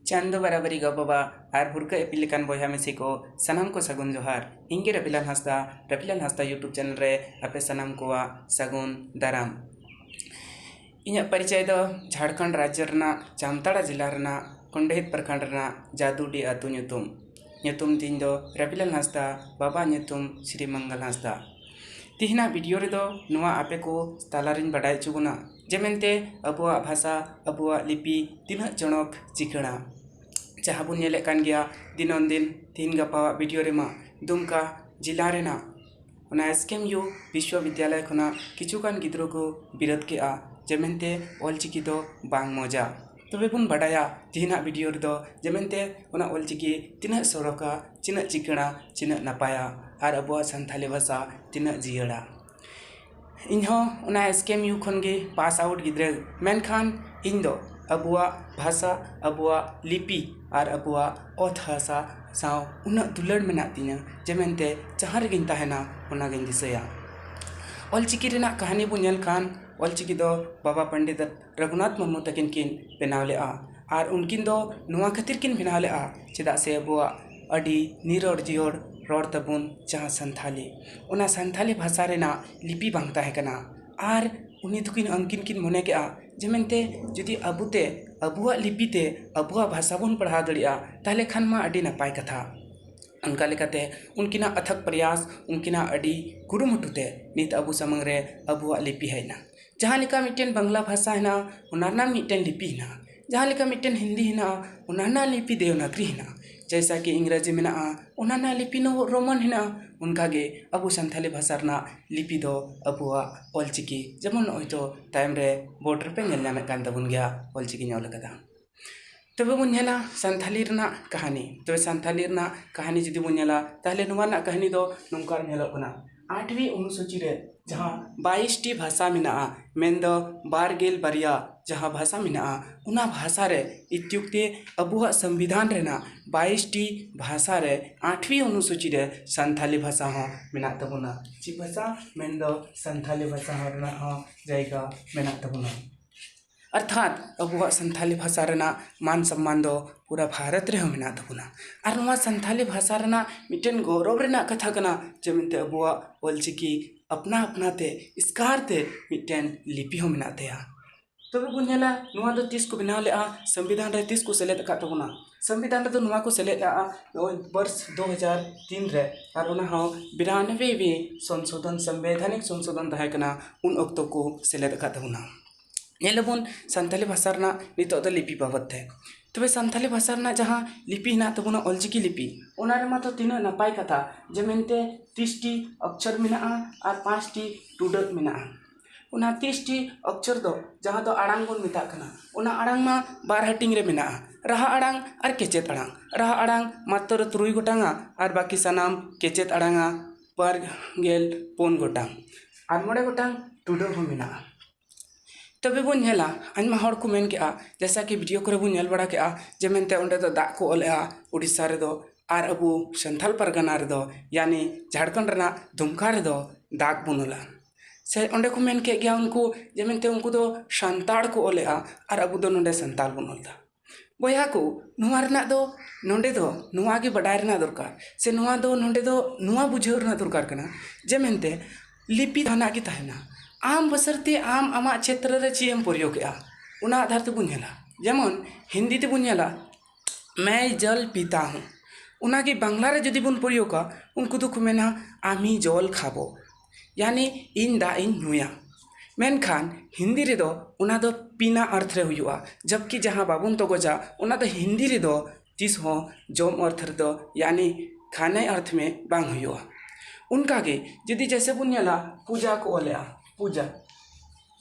चांदो बराबरी गो बाबा और भुरका appeal लेकान बॉया Messi को सनाम को सगुन जोहार इंगे रफिलाल हंसदा यूट्यूब चैनल रे आपे सनाम को सगुन दाराम इᱧᱟᱹᱜ परिचय दो झारखंड राज्य रना जामताड़ा जिला रना कोंडेहित प्रखंड रना जादुडी आतु ᱧᱩᱛᱩᱢ ᱛᱤᱧ ᱫᱚ रफिलाल हंसदा बाबा ᱧᱩᱛᱩᱢ श्री मंगल हंसदा तिहिना वीडियो रे दो नुआ आपे को तालारिन बडाय चुगुना जेमेंते अबुआ भाषा अबुआ लिपि तिना चणक चिकड़ा जहाँ बुन नेले कान गया दिनों दिन तीन गपा वीडियो रे मा दुमका जिला रेना उना एसकेएमयू विश्वविद्यालय खुना किचुकान गिद्रो को बिरद के आ जेमेंते ऑलचिकी दो बांग मजा तबे बुन बडाया तिहिना वीडियो रे दो जेमेंते उना ऑलचिकी तिना सरोका चिना चिकड़ा चिना नपाया और अबुआ संथाली भाषा तिना जियड़ा इन्हो उना एसकेएमयू खनगे पास आउट गिद्रे मेनखान इन दो अबुआ भाषा अबुआ लिपि और अबुआ ओथ भाषा साव उना दुलड़ मेना तिना जेमेंते जहाँ रेगिन ताहेना उना गिन दिसया ऑलचिकी रेना कहानी बुन नेल खान ऑलचिकी दो बाबा पंडित रघुनाथ मुर्मू तकिन किन बेनाव लेआ और उनकिन दो नुआ खातिर किन बेनाव लेआ चेदा से अबुआ अडी निरोड़ जियोड़ रोड तबुन जहाँ संथाली भाषा रेना लिपि बांग ताहे कना और उनी दुकिन अंकिन किन मने के आ जेमेंते जुदी अबुते अबुआ लिपिते अबुआ भाषा बुन पढ़ा दड़िया ताहले खान मा अडी नपाय कथा उनका लेकाते उनकिना अथक प्रयास उनकिना अडी कुरुमुटुते नित अबु समंग रे अबुआ लिपि हैना जहाँ लेका मिटेन बांग्ला भाषा हैना उनाना मिटेन लिपि हैना जहाँ लेका मिटेन हिंदी हैना उनाना लिपि देवनागरी हैना जैसा कि इंग्रजी में उनाना लिपि नो रोमन है उनका गे अबु संथाली भाषा रना लिपि दो अबुआ ऑलचिकी जमन ओइतो टाइम रे बॉर्डर पे नेल नामे कान तबुन गया ऑलचिकी न्याव लगदा तबे बुन नेला संथाली रना कहानी तबे संथाली रना कहानी जदि बुन नेला ताहले नुवा ना कहानी दो नोंकार नेलो कना 8वीं अनुसूची रे जहाँ 22टी भाषा मिना मेन दो बारगेल बरिया जहाँ भाषा मिना उना भाषा रे इत्युक्ते अबुआ संविधान रेना 22टी भाषा रे 8वीं अनुसूची रे संथाली भाषा हो मिना तबुना ची भाषा मेन दो संथाली भाषा हो रेना हो जायगा मिना तबुना अर्थात अबुआ संथाली भाषा रेना मान सम्मान दो पूरा भारत रे हो मिना तबुना और नुआ संथाली भाषा रेना मिटेन गौरव रेना कथा कना जेमेंते अबुआ ऑलचिकी अपना अपना ते इसकार ते मिटेन लिपि हो मिना तेया तबे बुन नेला नुआ दो 30 को बनाव लेआ संविधान रे 30 को सेलेद का तबुना संविधान रे दो नुआ को सेलेद आ वर्ष 2003 रे और उना हो 92वीं संशोधन संवैधानिक संशोधन तहे कना उन अक्तो को सेलेद का तबुना नेलबुन संथाली भाषा रना नितो दो लिपि बाबत थे तबे संथाली भाषा रना जहाँ लिपि हिना तबुना ऑलचिकी लिपि ओना रे मा तो तीना नपाय कथा जेमेंते 30टी अक्षर मिना और 5टी टुडक मिना उना 30टी अक्षर दो जहाँ दो आड़ांग बुन मिता कना उना आड़ांग मा बार हटिंग रे मिना रहा आड़ांग और केचेत आड़ांग रहा आड़ांग मात्र 3 गोटांगा और बाकी सनाम केचेत आड़ांगा पर गेल 4 गोटांग और 9 गोटांग टुडक हो मिना तबे बुन नेला आइमा हर को मेन के आ जैसा कि वीडियो करे बुन नेल बड़ा के आ जेमेंते ओंडे दो दा को ओले आ उड़ीसा रे दो आर अबु संथाल परगना रे दो यानी झारखंड रना दुमका रे दो दाग बुनला से ओंडे को मेन के गया उनको जेमेंते उनको दो संताड़ को ओले आ और अबु दो नोंडे संताल बुनलदा बोया को नुआ रना दो नोंडे दो नुआ के बडाय रना दरकार से नुआ दो नोंडे दो नुआ बुझेव रना दरकार कना जेमेंते लिपि थाना की ताहेना आम बसरते आम आमा क्षेत्र रे चीम प्रयोग के उना आधार ते बुझेला जेमन हिंदी ते बुझेला मैं जल पीता हूँ उना की बांग्ला रे जदि बुन प्रयोग का उनको तो मेना आमी जल खाबो यानी इन दा इन नुया मेनखान हिंदी रे दो उना दो पीना अर्थ रे हुआ जबकि जहाँ बाबुन तो गोजा उना दो हिंदी रे दो जिस हो जोम अर्थ रे दो यानी खाने अर्थ में बांग हुआ उनका के जदि जैसे बुझेला पूजा को ओले पूजा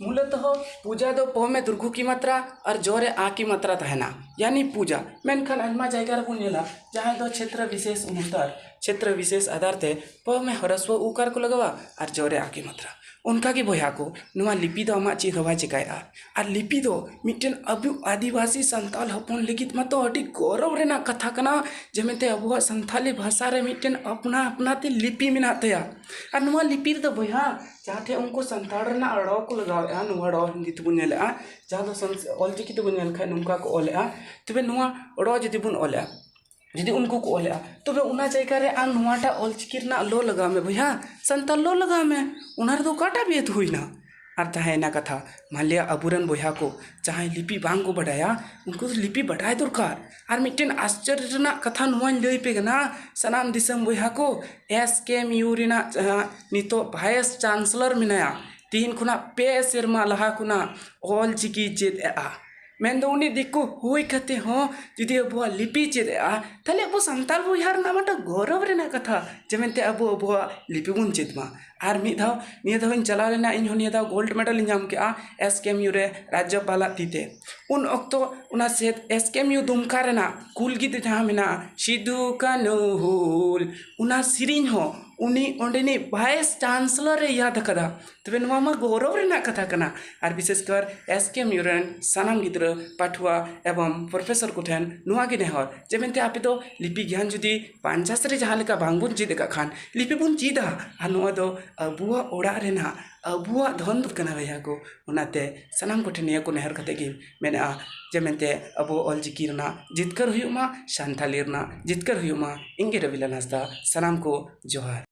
मूलतः पूजा दो प में दुर्घु की मात्रा और जोरे आ की मात्रा तहना यानी पूजा मेनखान आयमा जायगा रे बुन नेला जहाँ दो क्षेत्र विशेष अनुसार क्षेत्र विशेष आधार ते प में ह्रस्व उकार को लगवा और जोरे आ की मात्रा उनका के बोया को नुआ लिपि दो आमा चीज हवा चिकाया और लिपि दो मिट्टन अबु आदिवासी संताल हपन लिखित मत अटी गौरव रेना कथा कना जमेते अबुआ संथाली भाषा रे मिट्टन अपना अपना ते लिपि मेना तया और नुआ लिपि दो बोया जाते उनको संताल रेना अड़ो को लगाया नुआ अड़ो हिंदी तबुन नेला जहाँ दो ऑलचिकी तबुन नेल खाय नुमका को ओलेआ तबे नुआ अड़ो जदि बुन ओलेआ जदि उनको को ओलेआ तबे उना जायगा रे आ नुआटा ऑलचिकी रना लो लगा में भैया संताल लो लगा में उनार दो काटा बेत हुईना और तहेना कथा मान लिया अबुरन बोया को चाहे लिपि बांग को बढ़ाया उनको लिपि बढ़ाए दरकार और मिट्टन आश्चर्य रना कथा नुआ लई पे गना सनाम दिसम बोया को SKMU रेना नितो वाइस चांसलर मिनाया तीन खुना पे सेरमा लहा खुना ऑलचिकी चेद आ मेन दो उनी दिक्कु हुई कहते हो जुदी अबुआ लिपि चेद आ ताले अबु संताल बोयार ना मटा गौरव रेना कथा जमेंते अबुआ लिपि बुन चेद मा और निया धाव चला लेना इन निया धाव गोल्ड मेडल नाम के SKMU रे राज्यपाल तीते उन अक्तो उना से SKMU दुमका रेना कुल गीत जहाँ मेना सिदु कानु हुल उना सिरिंग हो उनी ओंडेनी वाइस चांसलर रे याद कदा तबे नुआ मा गौरव रेना कथा कना और विशेषकर SKMU रेन सानाम गिद्र पाठुआ एवं प्रोफेसर को ठेन नुआ गे नेहर जेमेंते आपे तो लिपि ज्ञान जुदी पांचास रे जहाँ लेका बांगबुन चीद का खान लिपि बुन चीदा और नुआ दो अबुआ ओड़ा रेना अबुआ धन कना भैया को उनाते सनाम को ठेनिया को नेहर कते गे मेना जेमेंते अबु ऑलचिकी रना जितकर हुयुमा शांथाली रना जितकर हुयुमा इंगे रविलाल हांसदा सनाम को जोहार।